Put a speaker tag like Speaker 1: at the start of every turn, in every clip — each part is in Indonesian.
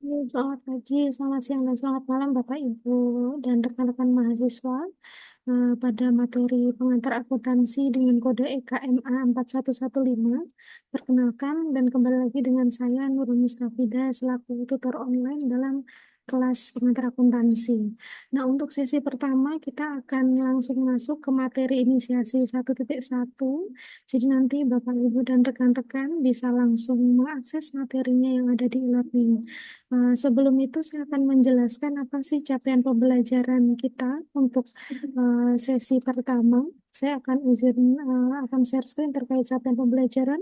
Speaker 1: Selamat pagi, selamat siang, dan selamat malam Bapak, Ibu, dan rekan-rekan mahasiswa. Pada materi pengantar akuntansi dengan kode EKMA 4115. Perkenalkan dan kembali lagi dengan saya Nurul Mustafida selaku tutor online dalam kelas pengantar akuntansi. Nah, untuk sesi pertama kita akan langsung masuk ke materi inisiasi 1.1. Jadi nanti Bapak, Ibu, dan rekan-rekan bisa langsung mengakses materinya yang ada di e-learning. Sebelum itu saya akan menjelaskan apa sih capaian pembelajaran kita untuk sesi pertama. Saya akan akan share screen terkait capaian pembelajaran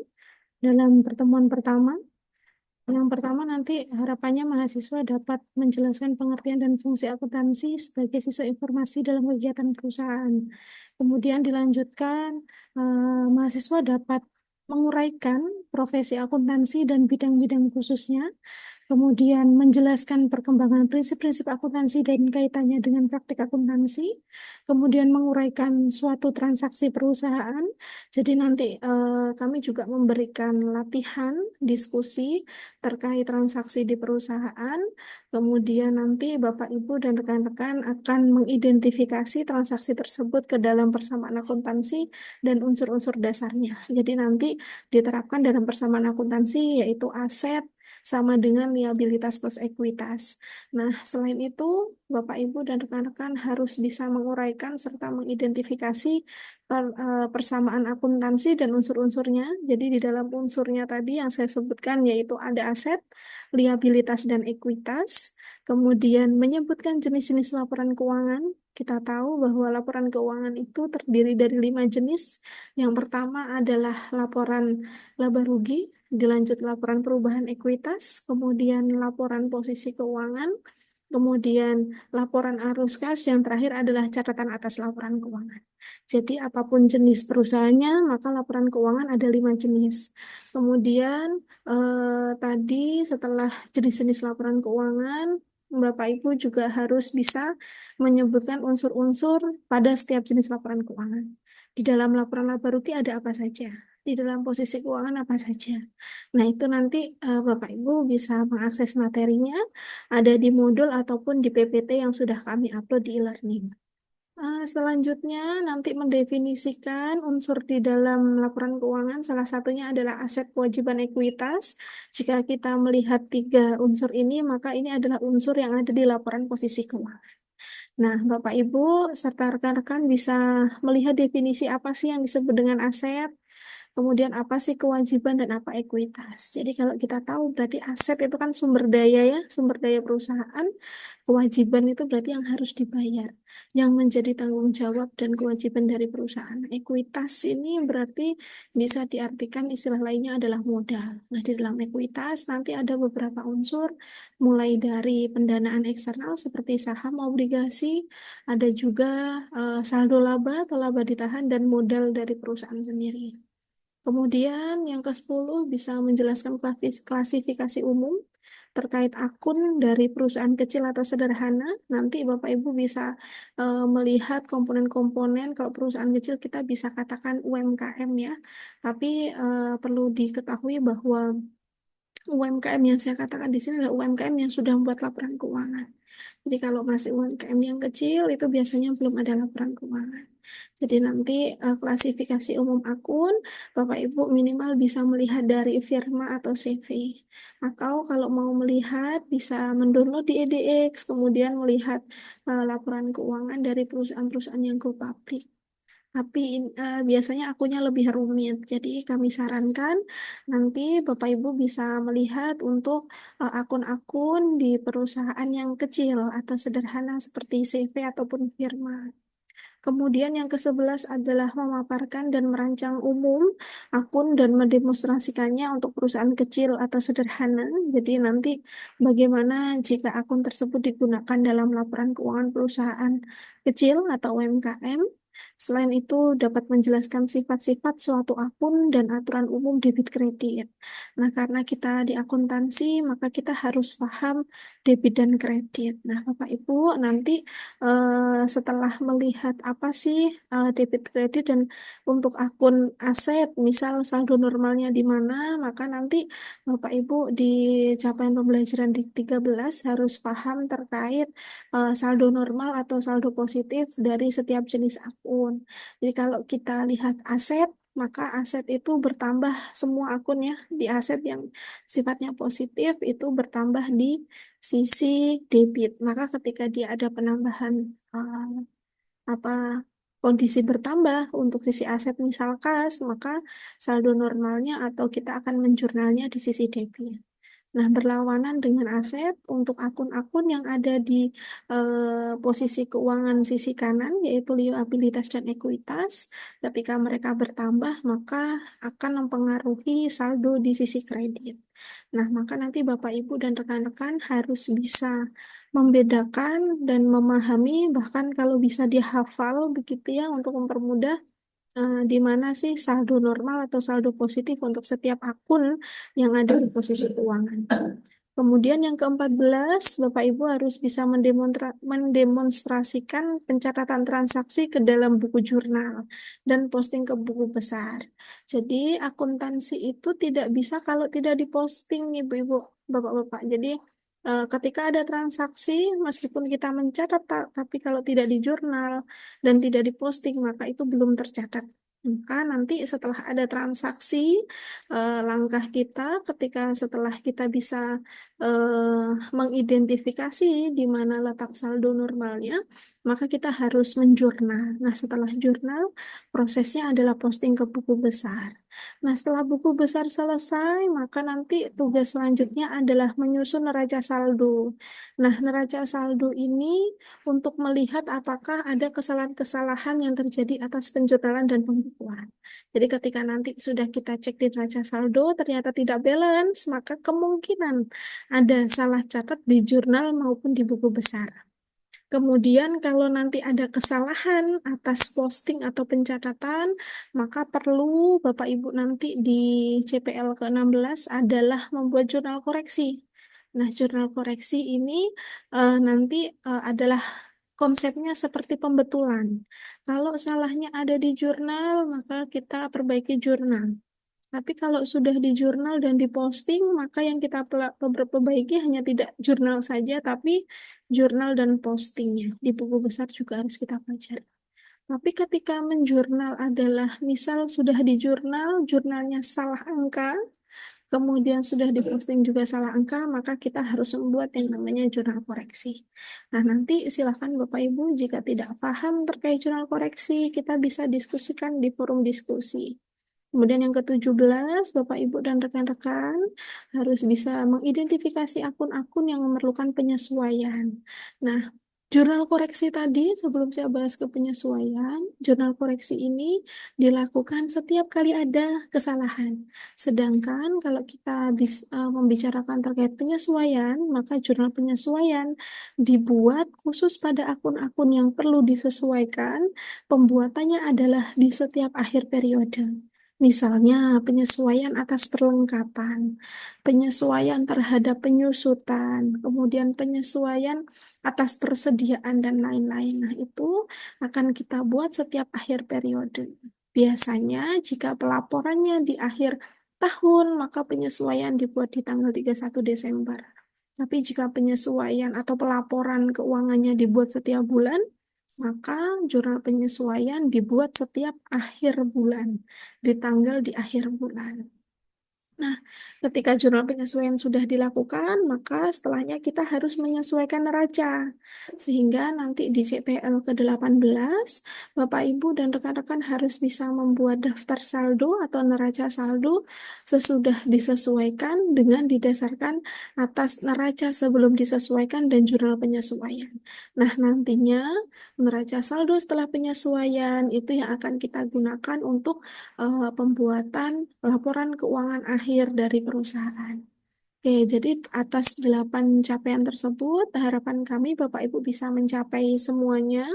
Speaker 1: dalam pertemuan pertama. Yang pertama nanti harapannya mahasiswa dapat menjelaskan pengertian dan fungsi akuntansi sebagai sisa informasi dalam kegiatan perusahaan. Kemudian dilanjutkan, mahasiswa dapat menguraikan profesi akuntansi dan bidang-bidang khususnya, kemudian menjelaskan perkembangan prinsip-prinsip akuntansi dan kaitannya dengan praktik akuntansi, kemudian menguraikan suatu transaksi perusahaan. Jadi nanti kami juga memberikan latihan, diskusi terkait transaksi di perusahaan, kemudian nanti Bapak, Ibu, dan rekan-rekan akan mengidentifikasi transaksi tersebut ke dalam persamaan akuntansi dan unsur-unsur dasarnya. Jadi nanti diterapkan dalam persamaan akuntansi yaitu aset, sama dengan liabilitas plus ekuitas. Nah, selain itu, Bapak, Ibu, dan rekan-rekan harus bisa menguraikan serta mengidentifikasi persamaan akuntansi dan unsur-unsurnya. Jadi di dalam unsurnya tadi yang saya sebutkan yaitu ada aset, liabilitas, dan ekuitas. Kemudian menyebutkan jenis-jenis laporan keuangan. Kita tahu bahwa laporan keuangan itu terdiri dari 5 jenis. Yang pertama adalah laporan laba rugi, dilanjut laporan perubahan ekuitas, kemudian laporan posisi keuangan, kemudian laporan arus kas, yang terakhir adalah catatan atas laporan keuangan. Jadi apapun jenis perusahaannya, maka laporan keuangan ada 5 jenis. Kemudian tadi setelah jenis-jenis laporan keuangan, Bapak Ibu juga harus bisa menyebutkan unsur-unsur pada setiap jenis laporan keuangan. Di dalam laporan laba rugi ada apa saja? Di dalam posisi keuangan apa saja? Nah, itu nanti Bapak Ibu bisa mengakses materinya ada di modul ataupun di PPT yang sudah kami upload di e-learning. Selanjutnya, nanti mendefinisikan unsur di dalam laporan keuangan. Salah satunya adalah aset, kewajiban, ekuitas. Jika kita melihat 3 unsur ini, maka ini adalah unsur yang ada di laporan posisi keuangan. Nah, Bapak Ibu serta rekan-rekan bisa melihat definisi apa sih yang disebut dengan aset, kemudian apa sih kewajiban dan apa ekuitas. Jadi kalau kita tahu berarti aset itu kan sumber daya ya, sumber daya perusahaan. Kewajiban itu berarti yang harus dibayar, yang menjadi tanggung jawab dan kewajiban dari perusahaan. Ekuitas ini berarti bisa diartikan istilah lainnya adalah modal. Nah, di dalam ekuitas nanti ada beberapa unsur, mulai dari pendanaan eksternal seperti saham, obligasi, ada juga saldo laba atau laba ditahan, dan modal dari perusahaan sendiri. Kemudian yang ke-10 bisa menjelaskan klasifikasi umum terkait akun dari perusahaan kecil atau sederhana. Nanti Bapak Ibu bisa melihat komponen-komponen. Kalau perusahaan kecil kita bisa katakan UMKM ya. Tapi perlu diketahui bahwa UMKM yang saya katakan di sini adalah UMKM yang sudah membuat laporan keuangan. Jadi kalau masih UMKM yang kecil itu biasanya belum ada laporan keuangan. Jadi nanti klasifikasi umum akun, Bapak Ibu minimal bisa melihat dari firma atau CV. Atau kalau mau melihat bisa mendownload di EDX, kemudian melihat laporan keuangan dari perusahaan-perusahaan yang go public. Tapi biasanya akunnya lebih rumit. Jadi kami sarankan nanti Bapak Ibu bisa melihat untuk akun-akun di perusahaan yang kecil atau sederhana seperti CV ataupun firma. Kemudian yang ke-11 adalah memaparkan dan merancang umum akun dan mendemonstrasikannya untuk perusahaan kecil atau sederhana. Jadi nanti bagaimana jika akun tersebut digunakan dalam laporan keuangan perusahaan kecil atau UMKM. Selain itu, dapat menjelaskan sifat-sifat suatu akun dan aturan umum debit kredit. Nah, karena kita di akuntansi, maka kita harus paham debit dan kredit. Nah, Bapak Ibu, nanti setelah melihat apa sih debit kredit dan untuk akun aset, misal saldo normalnya di mana, maka nanti Bapak Ibu di capaian pembelajaran di 13 harus paham terkait saldo normal atau saldo positif dari setiap jenis akun. Jadi kalau kita lihat aset, maka aset itu bertambah semua akun ya. Di aset yang sifatnya positif itu bertambah di sisi debit. Maka ketika dia ada penambahan apa kondisi bertambah untuk sisi aset misal kas, maka saldo normalnya atau kita akan menjurnalnya di sisi debit. Nah, berlawanan dengan aset untuk akun-akun yang ada di posisi keuangan sisi kanan, yaitu liabilitas dan ekuitas. Ketika mereka bertambah, maka akan mempengaruhi saldo di sisi kredit. Nah, maka nanti Bapak, Ibu, dan rekan-rekan harus bisa membedakan dan memahami, bahkan kalau bisa dihafal begitu ya, untuk mempermudah di mana sih saldo normal atau saldo positif untuk setiap akun yang ada di posisi keuangan. Kemudian yang ke-14, Bapak Ibu harus bisa mendemonstrasikan pencatatan transaksi ke dalam buku jurnal dan posting ke buku besar. Jadi akuntansi itu tidak bisa kalau tidak diposting, Ibu-ibu, Bapak-bapak. Jadi ketika ada transaksi, meskipun kita mencatat, tapi kalau tidak di jurnal dan tidak diposting, maka itu belum tercatat. Maka nanti setelah ada transaksi, langkah kita ketika setelah kita bisa mengidentifikasi di mana letak saldo normalnya, maka kita harus menjurnal. Nah, setelah jurnal, prosesnya adalah posting ke buku besar. Nah, setelah buku besar selesai, maka nanti tugas selanjutnya adalah menyusun neraca saldo. Nah, neraca saldo ini untuk melihat apakah ada kesalahan-kesalahan yang terjadi atas penjurnalan dan pembukuan. Jadi ketika nanti sudah kita cek di neraca saldo, ternyata tidak balance, maka kemungkinan ada salah catat di jurnal maupun di buku besar. Kemudian kalau nanti ada kesalahan atas posting atau pencatatan, maka perlu Bapak Ibu nanti di CPL ke-16 adalah membuat jurnal koreksi. Nah, jurnal koreksi ini nanti adalah konsepnya seperti pembetulan. Kalau salahnya ada di jurnal, maka kita perbaiki jurnal. Tapi kalau sudah di jurnal dan diposting, maka yang kita perbaiki hanya tidak jurnal saja, tapi jurnal dan postingnya. Di buku besar juga harus kita pelajari. Tapi ketika menjurnal adalah, misal sudah di jurnal, jurnalnya salah angka, kemudian sudah diposting juga salah angka, maka kita harus membuat yang namanya jurnal koreksi. Nah, nanti silakan Bapak Ibu, jika tidak paham terkait jurnal koreksi, kita bisa diskusikan di forum diskusi. Kemudian yang ke-17, Bapak, Ibu, dan rekan-rekan harus bisa mengidentifikasi akun-akun yang memerlukan penyesuaian. Nah, jurnal koreksi tadi, sebelum saya bahas ke penyesuaian, jurnal koreksi ini dilakukan setiap kali ada kesalahan. Sedangkan kalau kita membicarakan terkait penyesuaian, maka jurnal penyesuaian dibuat khusus pada akun-akun yang perlu disesuaikan. Pembuatannya adalah di setiap akhir periode. Misalnya penyesuaian atas perlengkapan, penyesuaian terhadap penyusutan, kemudian penyesuaian atas persediaan dan lain-lain. Nah, itu akan kita buat setiap akhir periode. Biasanya jika pelaporannya di akhir tahun, maka penyesuaian dibuat di tanggal 31 Desember. Tapi jika penyesuaian atau pelaporan keuangannya dibuat setiap bulan, maka jurnal penyesuaian dibuat setiap akhir bulan, di tanggal di akhir bulan. Nah, ketika jurnal penyesuaian sudah dilakukan, maka setelahnya kita harus menyesuaikan neraca. Sehingga nanti di CPL ke-18, Bapak, Ibu, dan rekan-rekan harus bisa membuat daftar saldo atau neraca saldo sesudah disesuaikan dengan didasarkan atas neraca sebelum disesuaikan dan jurnal penyesuaian. Nah, nantinya neraca saldo setelah penyesuaian itu yang akan kita gunakan untuk pembuatan laporan keuangan akhir dari perusahaan.
Speaker 2: Oke, jadi atas 8 capaian tersebut, harapan kami Bapak Ibu bisa mencapai semuanya.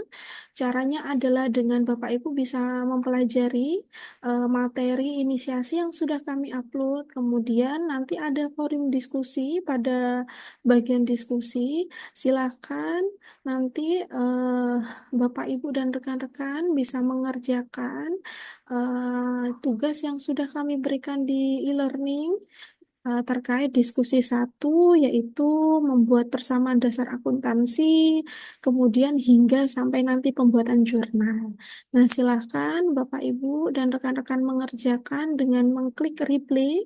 Speaker 2: Caranya adalah dengan Bapak Ibu bisa mempelajari materi inisiasi yang sudah kami upload. Kemudian nanti ada forum diskusi pada bagian diskusi. Silakan nanti Bapak Ibu dan rekan-rekan bisa mengerjakan tugas yang sudah kami berikan di e-learning terkait diskusi satu, yaitu membuat persamaan dasar akuntansi, kemudian hingga sampai nanti pembuatan jurnal. Nah, silakan Bapak Ibu dan rekan-rekan mengerjakan dengan mengklik replay,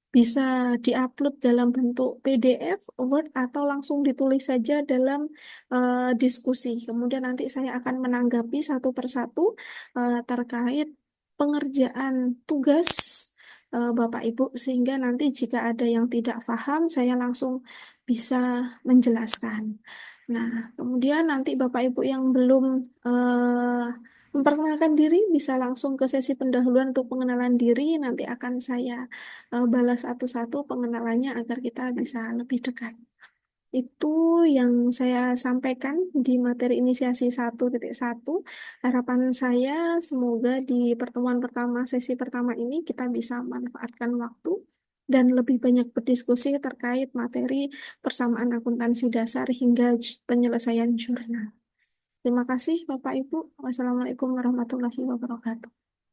Speaker 2: bisa diupload dalam bentuk PDF, Word, atau langsung ditulis saja dalam diskusi. Kemudian nanti saya akan menanggapi satu persatu terkait pengerjaan tugas Bapak Ibu sehingga nanti jika ada yang tidak paham saya langsung bisa menjelaskan. Nah, kemudian nanti Bapak Ibu yang belum memperkenalkan diri bisa langsung ke sesi pendahuluan untuk pengenalan diri. Nanti akan saya balas satu-satu pengenalannya agar kita bisa lebih dekat. Itu yang saya sampaikan di materi inisiasi 1.1. Harapan saya semoga di pertemuan pertama, sesi pertama ini kita bisa manfaatkan waktu dan lebih banyak berdiskusi terkait materi persamaan akuntansi dasar hingga penyelesaian jurnal. Terima kasih Bapak Ibu. Wassalamualaikum warahmatullahi wabarakatuh.